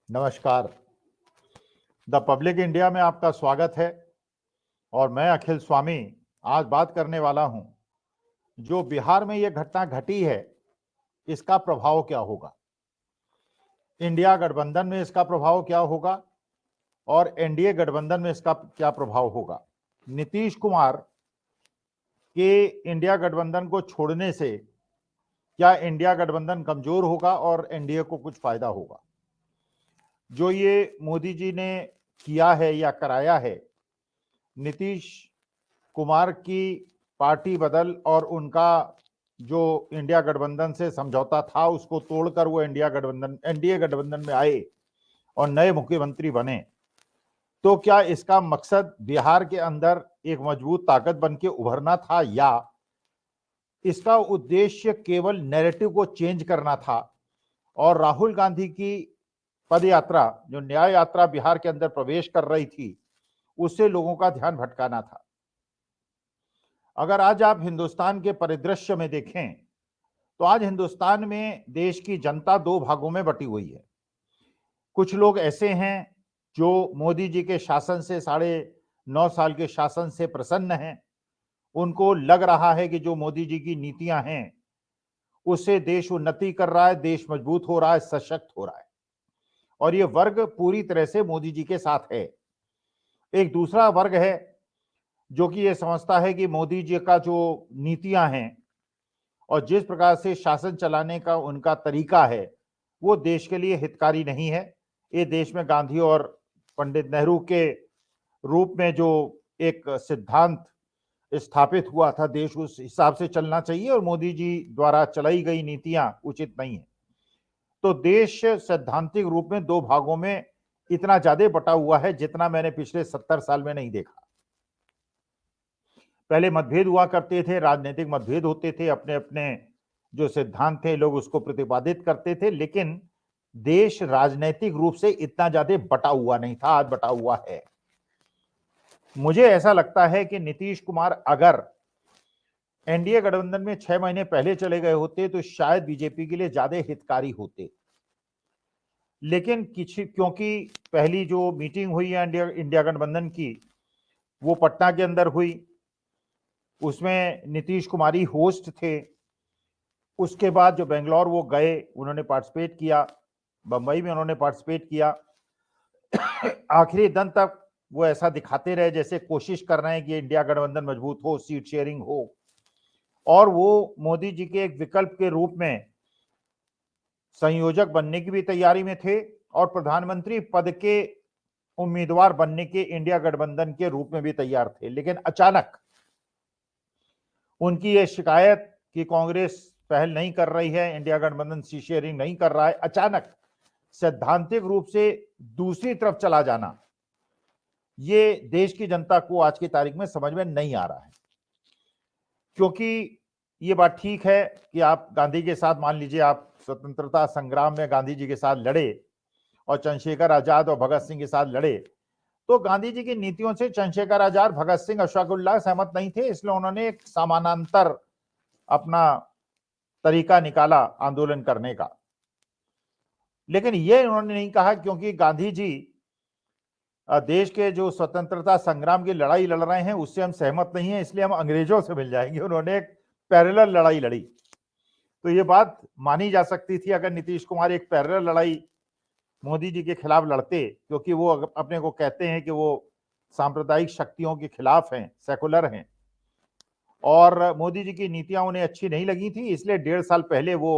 नमस्कार। The public India में आपका स्वागत है और मैं अखिल स्वामी आज बात करने वाला हूं जो बिहार में ये घटना घटी है इसका प्रभाव क्या होगा, इंडिया गठबंधन में इसका प्रभाव क्या होगा और एनडीए गठबंधन में इसका क्या प्रभाव होगा। नीतीश कुमार के इंडिया गठबंधन को छोड़ने से क्या इंडिया गठबंधन कमजोर होगा और एनडीए को कुछ फायदा होगा। जो ये मोदी जी ने किया है या कराया है, नीतीश कुमार की पार्टी बदल और उनका जो इंडिया गठबंधन से समझौता था उसको तोड़कर वो एनडीए गठबंधन में आए और नए मुख्यमंत्री बने, तो क्या इसका मकसद बिहार के अंदर एक मजबूत ताकत बन के उभरना था या इसका उद्देश्य केवल नैरेटिव को चेंज करना था और राहुल गांधी की पद यात्रा जो न्याय यात्रा बिहार के अंदर प्रवेश कर रही थी उससे लोगों का ध्यान भटकाना था। अगर आज आप हिंदुस्तान के परिदृश्य में देखें तो आज हिंदुस्तान में देश की जनता दो भागों में बटी हुई है। कुछ लोग ऐसे हैं जो मोदी जी के शासन से 9.5 साल के शासन से प्रसन्न हैं, उनको लग रहा है कि जो मोदी जी की नीतियां हैं उससे देश उन्नति कर रहा है, देश मजबूत हो रहा है, सशक्त हो रहा है और ये वर्ग पूरी तरह से मोदी जी के साथ है। एक दूसरा वर्ग है जो कि ये समझता है कि मोदी जी का जो नीतियां हैं और जिस प्रकार से शासन चलाने का उनका तरीका है वो देश के लिए हितकारी नहीं है। ये देश में गांधी और पंडित नेहरू के रूप में जो एक सिद्धांत स्थापित हुआ था, देश उस हिसाब से चलना चाहिए और मोदी जी द्वारा चलाई गई नीतियां उचित नहीं है। तो देश सैद्धांतिक रूप में दो भागों में इतना ज्यादा बटा हुआ है जितना मैंने पिछले 70 साल में नहीं देखा। पहले मतभेद हुआ करते थे, राजनीतिक मतभेद होते थे, अपने अपने जो सिद्धांत थे लोग उसको प्रतिपादित करते थे, लेकिन देश राजनीतिक रूप से इतना ज्यादा बटा हुआ नहीं था, आज बटा हुआ है। मुझे ऐसा लगता है कि नीतीश कुमार अगर एनडीए गठबंधन में 6 महीने पहले चले गए होते तो शायद बीजेपी के लिए ज्यादा हितकारी होते, लेकिन क्योंकि पहली जो मीटिंग हुई है इंडिया गठबंधन की वो पटना के अंदर हुई, उसमें नीतीश कुमार ही होस्ट थे। उसके बाद जो बेंगलोर वो गए, उन्होंने पार्टिसिपेट किया, बंबई में उन्होंने पार्टिसिपेट किया। आखिरी दिन तक वो ऐसा दिखाते रहे जैसे कोशिश कर रहे हैं कि इंडिया गठबंधन मजबूत हो, सीट शेयरिंग हो, और वो मोदी जी के एक विकल्प के रूप में संयोजक बनने की भी तैयारी में थे और प्रधानमंत्री पद के उम्मीदवार बनने के इंडिया गठबंधन के रूप में भी तैयार थे। लेकिन अचानक उनकी ये शिकायत कि कांग्रेस पहल नहीं कर रही है, इंडिया गठबंधन सीट शेयरिंग नहीं कर रहा है, अचानक सैद्धांतिक रूप से दूसरी तरफ चला जाना, ये देश की जनता को आज की तारीख में समझ में नहीं आ रहा है। क्योंकि ये बात ठीक है कि आप गांधी के साथ, मान लीजिए आप स्वतंत्रता संग्राम में गांधी जी के साथ लड़े और चंद्रशेखर आजाद और भगत सिंह के साथ लड़े, तो गांधी जी की नीतियों से चंद्रशेखर आजाद, भगत सिंह, अशफाकुल्लाह सहमत नहीं थे, इसलिए उन्होंने एक समानांतर अपना तरीका निकाला आंदोलन करने का। लेकिन ये उन्होंने नहीं कहा क्योंकि गांधी जी देश के जो स्वतंत्रता संग्राम की लड़ाई लड़ रहे हैं उससे हम सहमत नहीं है, इसलिए हम अंग्रेजों से मिल जाएंगे। उन्होंने एक पैरेलल लड़ाई लड़ी। तो ये बात मानी जा सकती थी अगर नीतीश कुमार एक पैरेलल लड़ाई मोदी जी के खिलाफ लड़ते, क्योंकि वो अपने को कहते हैं कि वो सांप्रदायिक शक्तियों के खिलाफ हैं, सेकुलर हैं, और मोदी जी की नीतियां उन्हें अच्छी नहीं लगी थी, इसलिए 1.5 साल पहले वो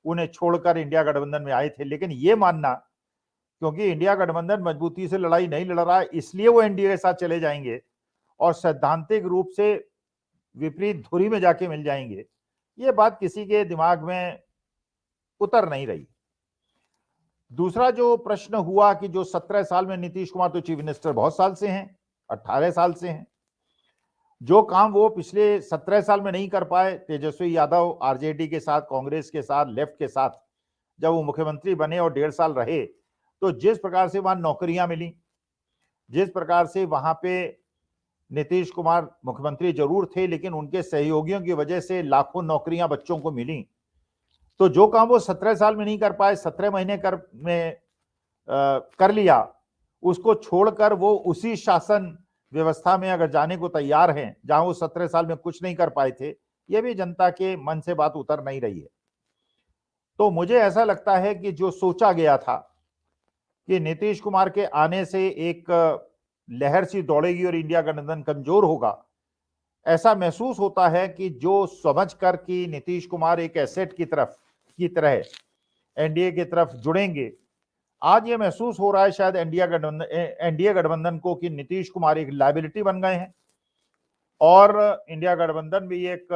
उन्हें छोड़कर इंडिया गठबंधन में आए थे। लेकिन ये मानना क्योंकि इंडिया गठबंधन मजबूती से लड़ाई नहीं लड़ रहा है इसलिए वो एनडीए के साथ चले जाएंगे और सैद्धांतिक रूप से विपरीत धुरी में जाके मिल जाएंगे, ये बात किसी के दिमाग में उतर नहीं रही। दूसरा जो प्रश्न हुआ कि जो 17 साल में नीतीश कुमार तो चीफ मिनिस्टर बहुत साल से हैं, 18 साल से हैं, जो काम वो पिछले 17 साल में नहीं कर पाए, तेजस्वी यादव आरजेडी के साथ, कांग्रेस के साथ, लेफ्ट के साथ जब वो मुख्यमंत्री बने और 1.5 साल रहे, तो जिस प्रकार से वहां नौकरियां मिली, जिस प्रकार से वहां पे नीतीश कुमार मुख्यमंत्री जरूर थे लेकिन उनके सहयोगियों की वजह से लाखों नौकरियां बच्चों को मिली, तो जो काम वो 17 साल में नहीं कर पाए, 17 महीने में कर लिया, उसको छोड़कर वो उसी शासन व्यवस्था में अगर जाने को तैयार हैं जहां वो 17 साल में कुछ नहीं कर पाए थे, ये भी जनता के मन से बात उतर नहीं रही है। तो मुझे ऐसा लगता है कि जो सोचा गया था कि नीतीश कुमार के आने से एक लहर सी दौड़ेगी और इंडिया गठबंधन कमजोर होगा, ऐसा महसूस होता है कि जो समझ कर कि नीतीश कुमार एक एसेट की तरह एनडीए की तरफ जुड़ेंगे, आज ये महसूस हो रहा है शायद एनडीए गठबंधन को कि नीतीश कुमार एक लायबिलिटी बन गए हैं और इंडिया गठबंधन भी एक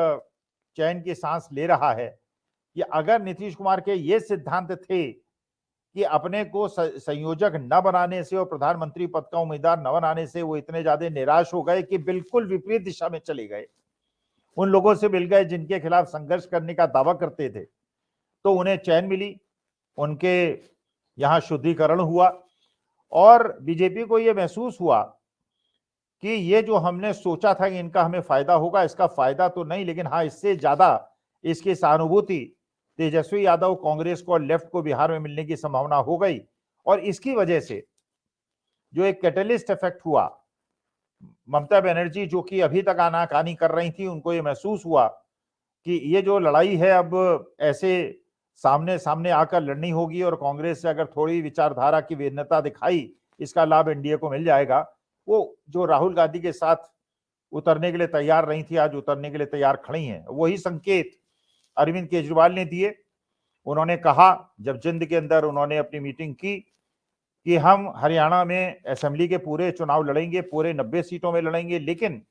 चैन की सांस ले रहा है कि अगर नीतीश कुमार के ये सिद्धांत थे कि अपने को संयोजक न बनाने से और प्रधानमंत्री पद का उम्मीदवार न बनाने से वो इतने ज्यादा निराश हो गए कि बिल्कुल विपरीत दिशा में चले गए, उन लोगों से मिल गए जिनके खिलाफ संघर्ष करने का दावा करते थे, तो उन्हें चैन मिली, उनके यहां शुद्धिकरण हुआ और बीजेपी को यह महसूस हुआ कि ये जो हमने सोचा था कि इनका हमें फायदा होगा, इसका फायदा तो नहीं, लेकिन हाँ इससे ज्यादा इसकी सहानुभूति तेजस्वी यादव, कांग्रेस को और लेफ्ट को बिहार में मिलने की संभावना हो गई। और इसकी वजह से जो एक कैटलिस्ट इफेक्ट हुआ, ममता बनर्जी जो कि अभी तक आनाकानी कर रही थी, उनको ये महसूस हुआ कि ये जो लड़ाई है अब ऐसे सामने सामने आकर लड़नी होगी और कांग्रेस से अगर थोड़ी विचारधारा की भिन्नता दिखाई, इसका लाभ एनडीए को मिल जाएगा। वो जो राहुल गांधी के साथ उतरने के लिए तैयार नहीं थी, आज उतरने के लिए तैयार खड़ी हैं। वही संकेत अरविंद केजरीवाल ने दिए। उन्होंने कहा जब जिंद के अंदर उन्होंने अपनी मीटिंग की कि हम हरियाणा में असेंबली के पूरे चुनाव लड़ेंगे, पूरे 90 सीटों में लड़ेंगे, लेकिन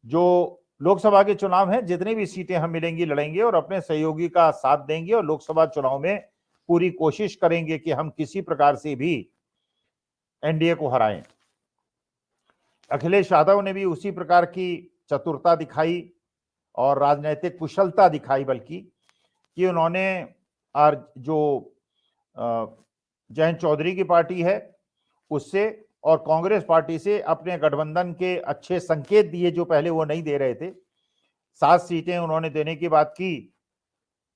जो लोकसभा के चुनाव हैं जितनी भी सीटें हम मिलेंगी लड़ेंगे और अपने सहयोगी का साथ देंगे और लोकसभा चुनाव में पूरी कोशिश करेंगे कि हम किसी प्रकार से भी एनडीए को हराएं। अखिलेश यादव ने भी उसी प्रकार की चतुरता दिखाई और राजनीतिक कुशलता दिखाई, बल्कि कि उन्होंने और जो जयंत चौधरी की पार्टी है उससे और कांग्रेस पार्टी से अपने गठबंधन के अच्छे संकेत दिए जो पहले वो नहीं दे रहे थे। 7 सीटें उन्होंने देने की बात की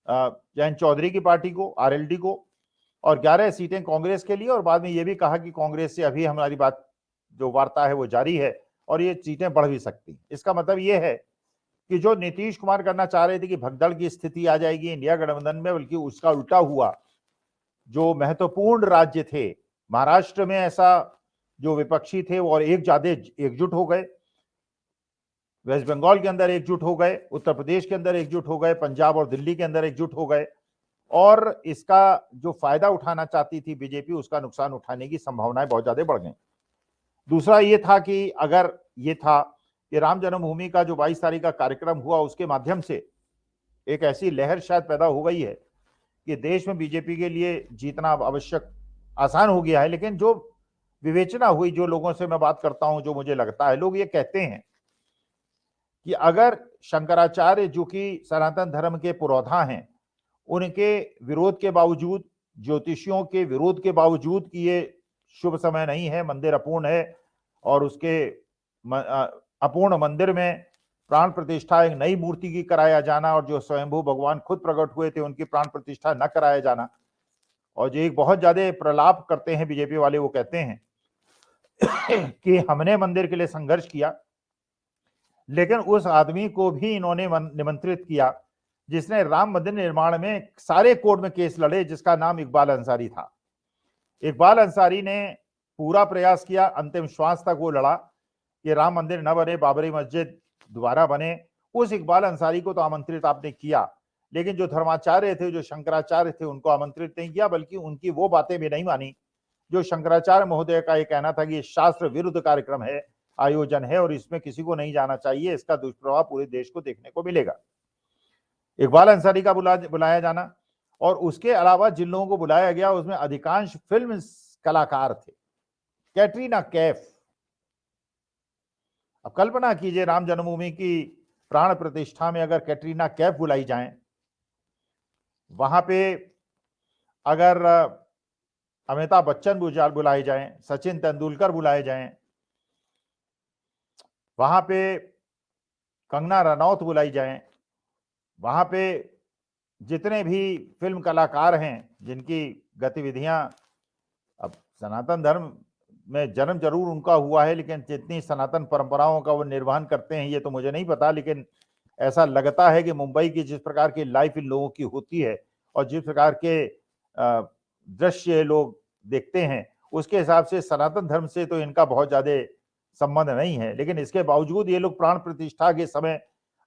जयंत चौधरी की पार्टी को, आरएलडी को, और 11 सीटें कांग्रेस के लिए, और बाद में ये भी कहा कि कांग्रेस से अभी हमारी बात जो वार्ता है वो जारी है और ये सीटें बढ़ भी सकती। इसका मतलब ये है कि जो नीतीश कुमार करना चाह रहे थे कि भगदड़ की स्थिति आ जाएगी इंडिया गठबंधन में, बल्कि उसका उल्टा हुआ। जो महत्वपूर्ण राज्य थे, महाराष्ट्र में ऐसा जो विपक्षी थे वो और एक ज्यादा एकजुट हो गए, वेस्ट बंगाल के अंदर एकजुट हो गए, उत्तर प्रदेश के अंदर एकजुट हो गए, पंजाब और दिल्ली के अंदर एकजुट हो गए, और इसका जो फायदा उठाना चाहती थी बीजेपी, उसका नुकसान उठाने की संभावनाएं बहुत ज्यादा बढ़ गई। दूसरा ये था कि अगर ये था कि राम जन्मभूमि का जो 22 तारीख का कार्यक्रम हुआ, उसके माध्यम से एक ऐसी लहर शायद पैदा हो गई है कि देश में बीजेपी के लिए जीतना आवश्यक आसान हो गया है। लेकिन जो विवेचना हुई, जो लोगों से मैं बात करता हूं, जो मुझे लगता है, लोग ये कहते हैं कि अगर शंकराचार्य जो कि सनातन धर्म के पुरोधा हैं, उनके विरोध के बावजूद, ज्योतिषियों के विरोध के बावजूद कि ये शुभ समय नहीं है, मंदिर अपूर्ण है और उसके अपूर्ण मंदिर में प्राण प्रतिष्ठा एक नई मूर्ति की कराया जाना और जो स्वयंभू भगवान खुद प्रकट हुए थे उनकी प्राण प्रतिष्ठा न कराया जाना, और जो एक बहुत ज्यादा प्रलाप करते हैं बीजेपी वाले, वो कहते हैं कि हमने मंदिर के लिए संघर्ष किया, लेकिन उस आदमी को भी इन्होंने निमंत्रित किया जिसने राम मंदिर निर्माण में सारे कोर्ट में केस लड़े, जिसका नाम इकबाल अंसारी था। इकबाल अंसारी ने पूरा प्रयास किया, अंतिम श्वास तक वो लड़ा कि राम मंदिर न बने, बाबरी मस्जिद दोबारा बने। उस इकबाल अंसारी को तो आमंत्रित आपने किया, लेकिन जो धर्माचार्य थे, जो शंकराचार्य थे, उनको आमंत्रित नहीं किया, बल्कि उनकी वो बातें भी नहीं मानी जो शंकराचार्य महोदय का ये कहना था कि ये शास्त्र विरुद्ध कार्यक्रम है, आयोजन है और इसमें किसी को नहीं जाना चाहिए, इसका दुष्प्रभाव पूरे देश को देखने को मिलेगा। इकबाल अंसारी का बुलाया जाना, और उसके अलावा जिन लोगों को बुलाया गया उसमें अधिकांश फिल्म कलाकार थे। कैटरीना कैफ, अब कल्पना कीजिए राम जन्मभूमि की प्राण प्रतिष्ठा में अगर कैटरीना कैफ बुलाई जाए, वहां पे अगर अमिताभ बच्चन बुलाए जाएं, सचिन तेंदुलकर बुलाए जाएं, वहां पे कंगना रनौत बुलाई जाएं, वहां पे जितने भी फिल्म कलाकार हैं जिनकी गतिविधियां अब सनातन धर्म में जन्म जरूर उनका हुआ है, लेकिन जितनी सनातन परंपराओं का वो निर्वहन करते हैं ये तो मुझे नहीं पता, लेकिन ऐसा लगता है कि मुंबई की जिस प्रकार की लाइफ इन लोगों की होती है और जिस प्रकार के दृश्य लोग देखते हैं, उसके हिसाब से सनातन धर्म से तो इनका बहुत ज्यादा संबंध नहीं है। लेकिन इसके बावजूद ये लोग प्राण प्रतिष्ठा के समय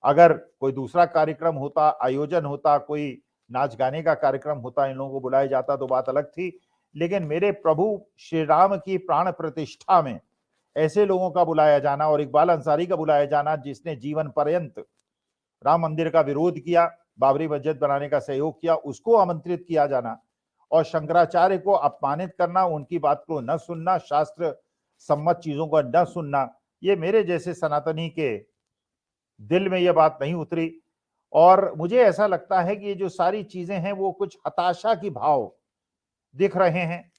अगर कोई दूसरा कार्यक्रम होता, आयोजन होता, कोई नाच गाने का कार्यक्रम होता, इन लोगों को बुलाया जाता तो बात अलग थी। लेकिन मेरे प्रभु श्री राम की प्राण प्रतिष्ठा में ऐसे लोगों का बुलाया जाना और इकबाल अंसारी का बुलाया जाना जिसने जीवन पर्यंत राम मंदिर का विरोध किया, बाबरी मस्जिद बनाने का सहयोग किया, उसको आमंत्रित किया जाना और शंकराचार्य को अपमानित करना, उनकी बात को न सुनना, शास्त्र सम्मत चीजों को न सुनना, ये मेरे जैसे सनातनी के दिल में ये बात नहीं उतरी। और मुझे ऐसा लगता है कि ये जो सारी चीजें हैं वो कुछ हताशा की भाव दिख रहे हैं।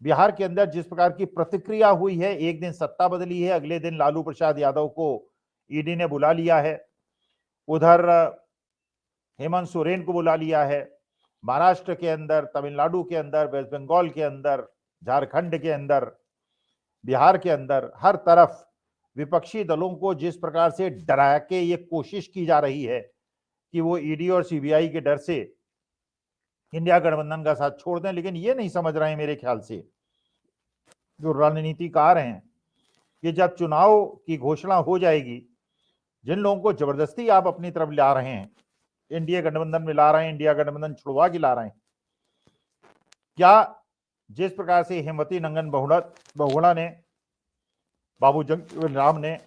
बिहार के अंदर जिस प्रकार की प्रतिक्रिया हुई है, एक दिन सत्ता बदली है, अगले दिन लालू प्रसाद यादव को ईडी ने बुला लिया है, उधर हेमंत सोरेन को बुला लिया है, महाराष्ट्र के अंदर, तमिलनाडु के अंदर, वेस्ट बंगाल के अंदर, झारखंड के अंदर, बिहार के अंदर, हर तरफ विपक्षी दलों को जिस प्रकार से डरा के ये कोशिश की जा रही है कि वो ईडी और सीबीआई के डर से इंडिया गठबंधन का साथ छोड़ दें। लेकिन ये नहीं समझ रहे हैं मेरे ख्याल से जो रणनीतिकार हैं कि जब चुनाव की घोषणा हो जाएगी, जिन लोगों को जबरदस्ती आप अपनी तरफ ला रहे हैं, इंडिया गठबंधन में ला रहे हैं, इंडिया गठबंधन छुड़वा के ला रहे हैं, क्या जिस प्रकार से हेमवती नंदन बहुगुणा ने, बाबू जगजीवन राम ने,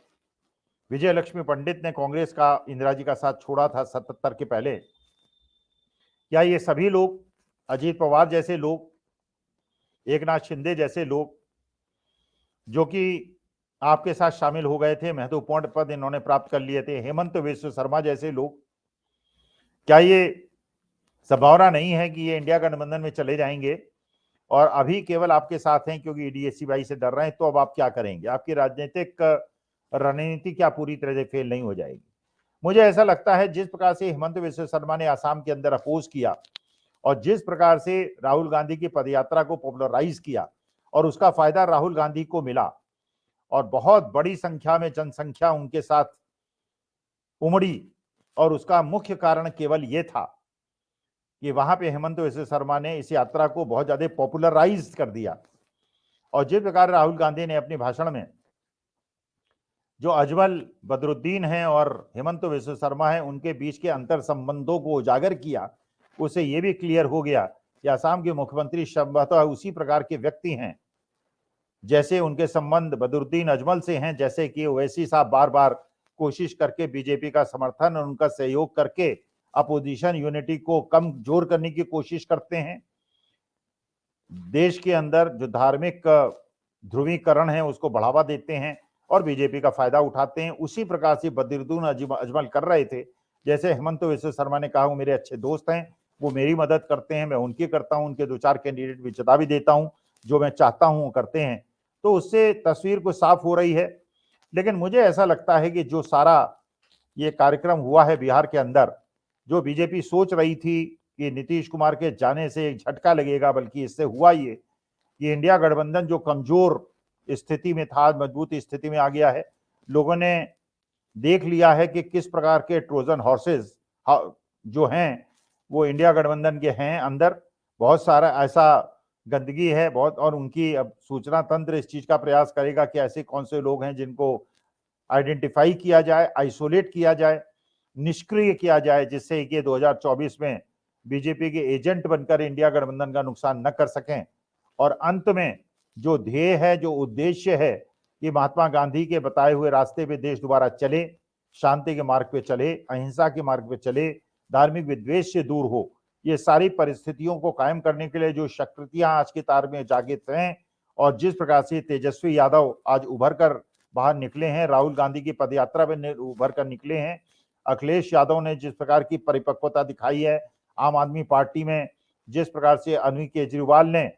विजय लक्ष्मी पंडित ने कांग्रेस का इंदिरा जी का साथ छोड़ा था 77 के पहले, क्या ये सभी लोग, अजीत पवार जैसे लोग, एकनाथ शिंदे जैसे लोग जो कि आपके साथ शामिल हो गए थे, महत्वपूर्ण पद इन्होंने प्राप्त कर लिए थे, हेमंत विश्व शर्मा जैसे लोग, क्या ये संभावना नहीं है कि ये इंडिया गठबंधन में चले जाएंगे और अभी केवल आपके साथ हैं क्योंकि ईडी सीबीआई से डर रहे हैं? तो अब आप क्या करेंगे? आपकी राजनीतिक रणनीति क्या पूरी तरह से फेल नहीं हो जाएगी? मुझे ऐसा लगता है जिस प्रकार से हेमंत विश्व शर्मा ने आसाम के अंदर अपोज किया और जिस प्रकार से राहुल गांधी की पदयात्रा को पॉपुलराइज किया और उसका फायदा राहुल गांधी को मिला और बहुत बड़ी संख्या में जनसंख्या उनके साथ उमड़ी, और उसका मुख्य कारण केवल ये था कि वहां पे हेमंत विश्व शर्मा ने इस यात्रा को बहुत ज्यादा पॉपुलराइज कर दिया। और जिस प्रकार राहुल गांधी ने अपने भाषण में जो अजमल बदरुद्दीन हैं और हेमंत विश्व शर्मा हैं उनके बीच के अंतर संबंधों को उजागर किया, उससे यह भी क्लियर हो गया कि असम के मुख्यमंत्री संभवतः उसी प्रकार के व्यक्ति हैं जैसे उनके संबंध बदरुद्दीन अजमल से हैं, जैसे कि ओवैसी साहब बार बार कोशिश करके बीजेपी का समर्थन और उनका सहयोग करके अपोजिशन यूनिटी को कमजोर करने की कोशिश करते हैं। देश के अंदर जो धार्मिक ध्रुवीकरण है उसको बढ़ावा देते हैं और बीजेपी का फायदा उठाते हैं। उसी प्रकार से बदरुद्दीन अजमल कर रहे थे। जैसे हेमंत विश्व शर्मा ने कहा, वो मेरे अच्छे दोस्त हैं, वो मेरी मदद करते हैं, मैं उनकी करता हूं, उनके 2-4 कैंडिडेट भी जिता भी देता हूं, जो मैं चाहता हूं वो करते हैं। तो उससे तस्वीर को साफ हो रही है। लेकिन मुझे ऐसा लगता है कि जो सारा ये कार्यक्रम हुआ है बिहार के अंदर, जो बीजेपी सोच रही थी कि नीतीश कुमार के जाने से एक झटका लगेगा, बल्कि इससे हुआ ये कि इंडिया गठबंधन जो कमजोर स्थिति में था मजबूत स्थिति में आ गया है। लोगों ने देख लिया है कि किस प्रकार के ट्रोजन हॉर्सेस जो हैं वो इंडिया गठबंधन के हैं। अंदर बहुत सारा ऐसा गंदगी है बहुत, और उनकी अब सूचना तंत्र इस चीज का प्रयास करेगा कि ऐसे कौन से लोग हैं जिनको आइडेंटिफाई किया जाए, आइसोलेट किया जाए, निष्क्रिय किया जाए, जिससे कि 2024 में बीजेपी के एजेंट बनकर इंडिया गठबंधन का नुकसान न कर सकें। और अंत में जो ध्येय है, जो उद्देश्य है कि महात्मा गांधी के बताए हुए रास्ते पे देश दोबारा चले, शांति के मार्ग पे चले, अहिंसा के मार्ग पे चले, धार्मिक विद्वेष से दूर हो, ये सारी परिस्थितियों को कायम करने के लिए जो शक्तियां आज के तार में जागृत हैं और जिस प्रकार से तेजस्वी यादव आज उभर कर बाहर निकले हैं, राहुल गांधी की पदयात्रा में उभर कर निकले हैं, अखिलेश यादव ने जिस प्रकार की परिपक्वता दिखाई है, आम आदमी पार्टी में जिस प्रकार से अरविंद केजरीवाल ने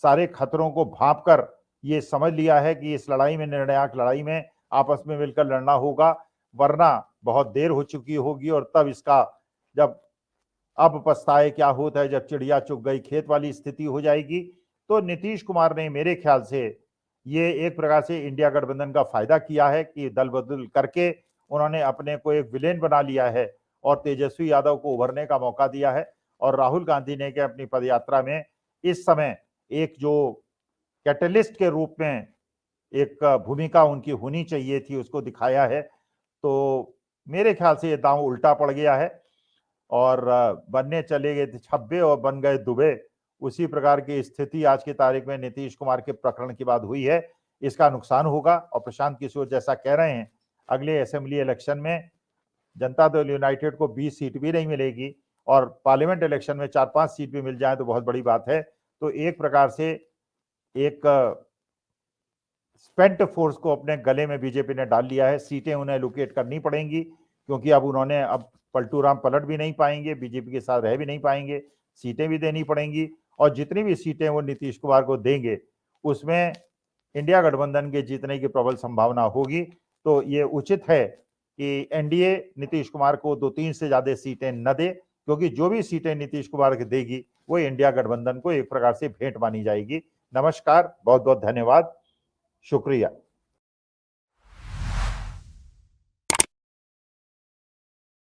सारे खतरों को भांप कर ये समझ लिया है कि इस लड़ाई में, निर्णायक लड़ाई में आपस में मिलकर लड़ना होगा, वरना बहुत देर हो चुकी होगी। और तब इसका जब अब पछताए क्या होता है, जब चिड़िया चुग गई खेत वाली स्थिति हो जाएगी। तो नीतीश कुमार ने मेरे ख्याल से ये एक प्रकार से इंडिया गठबंधन का फायदा किया है कि दल बदल करके उन्होंने अपने को एक विलेन बना लिया है और तेजस्वी यादव को उभरने का मौका दिया है। और राहुल गांधी ने के अपनी पदयात्रा में इस समय एक जो कैटलिस्ट के रूप में एक भूमिका उनकी होनी चाहिए थी उसको दिखाया है। तो मेरे ख्याल से ये दांव उल्टा पड़ गया है और बनने चले गए थे छब्बे और बन गए दुबे। उसी प्रकार की स्थिति आज की तारीख में नीतीश कुमार के प्रकरण के बाद हुई है। इसका नुकसान होगा और प्रशांत किशोर जैसा कह रहे हैं अगले असेंबली इलेक्शन में जनता दल यूनाइटेड को 20 सीट भी नहीं मिलेगी और पार्लियामेंट इलेक्शन में 4-5 सीट भी मिल जाए तो बहुत बड़ी बात है। तो एक प्रकार से एक स्पेंट फोर्स को अपने गले में बीजेपी ने डाल लिया है। सीटें उन्हें एलोकेट करनी पड़ेंगी क्योंकि अब उन्होंने अब पलटू राम पलट भी नहीं पाएंगे, बीजेपी के साथ रह भी नहीं पाएंगे, सीटें भी देनी पड़ेंगी और जितनी भी सीटें वो नीतीश कुमार को देंगे उसमें इंडिया गठबंधन के जीतने की प्रबल संभावना होगी। तो ये उचित है कि एनडीए नीतीश कुमार को 2-3 से ज्यादा सीटें न दे क्योंकि जो भी सीटें नीतीश कुमार को देगी वो इंडिया गठबंधन को एक प्रकार से भेंट मानी जाएगी। नमस्कार, बहुत बहुत धन्यवाद, शुक्रिया।